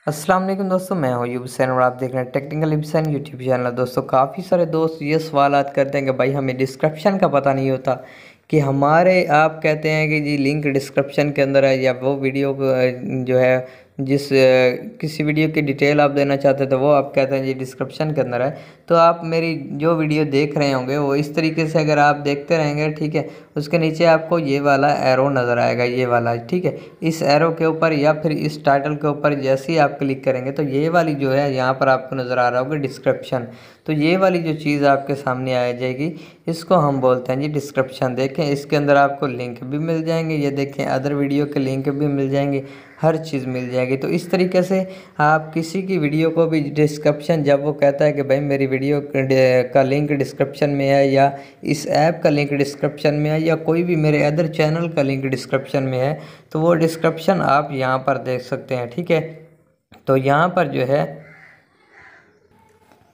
अस्सलाम वालेकुम दोस्तों, मैं हूं यूब हुसैन और आप देख रहे हैं टेक्निकल हुसैन यूट्यूब चैनल। दोस्तों काफ़ी सारे दोस्त ये सवालात करते हैं कि भाई हमें डिस्क्रिप्शन का पता नहीं होता कि हमारे, आप कहते हैं कि जी लिंक डिस्क्रिप्शन के अंदर है या वो वीडियो को जो है किसी वीडियो की डिटेल आप देना चाहते हैं तो वो आप कहते हैं जी डिस्क्रिप्शन के अंदर है। तो आप मेरी जो वीडियो देख रहे होंगे वो इस तरीके से अगर आप देखते रहेंगे, ठीक है, उसके नीचे आपको ये वाला एरो नज़र आएगा, ये वाला, ठीक है। इस एरो के ऊपर या फिर इस टाइटल के ऊपर जैसे ही आप क्लिक करेंगे तो ये वाली जो है यहाँ पर आपको नज़र आ रहा होगा डिस्क्रिप्शन। तो ये वाली जो चीज़ आपके सामने आ जाएगी इसको हम बोलते हैं जी डिस्क्रिप्शन। देखें इसके अंदर आपको लिंक भी मिल जाएंगे, ये देखें अदर वीडियो के लिंक भी मिल जाएंगे, हर चीज़ मिल जाएगी। तो इस तरीके से आप किसी की वीडियो को भी डिस्क्रिप्शन, जब वो कहता है कि भाई मेरी वीडियो का लिंक डिस्क्रिप्शन में है या इस ऐप का लिंक डिस्क्रिप्शन में है या कोई भी मेरे अदर चैनल का लिंक डिस्क्रिप्शन में है, तो वो डिस्क्रिप्शन आप यहाँ पर देख सकते हैं, ठीक है। तो यहाँ पर जो है,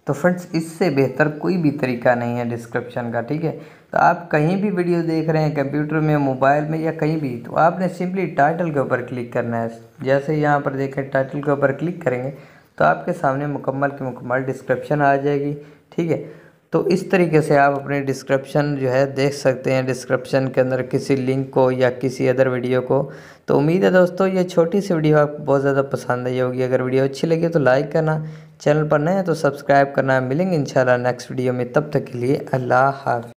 तो फ्रेंड्स इससे बेहतर कोई भी तरीका नहीं है डिस्क्रिप्शन का, ठीक है। तो आप कहीं भी वीडियो देख रहे हैं, कंप्यूटर में, मोबाइल में या कहीं भी, तो आपने सिंपली टाइटल के ऊपर क्लिक करना है। जैसे यहाँ पर देखें टाइटल के ऊपर क्लिक करेंगे तो आपके सामने मुकम्मल की मुकम्मल डिस्क्रिप्शन आ जाएगी, ठीक है। तो इस तरीके से आप अपने डिस्क्रिप्शन जो है देख सकते हैं, डिस्क्रिप्शन के अंदर किसी लिंक को या किसी अदर वीडियो को। तो उम्मीद है दोस्तों ये छोटी सी वीडियो आपको बहुत ज़्यादा पसंद आई होगी। अगर वीडियो अच्छी लगी तो लाइक करना, चैनल पर नए हैं तो सब्सक्राइब करना। मिलेंगे इंशाल्लाह नेक्स्ट वीडियो में, तब तक के लिए अल्लाह हाफ़िज़।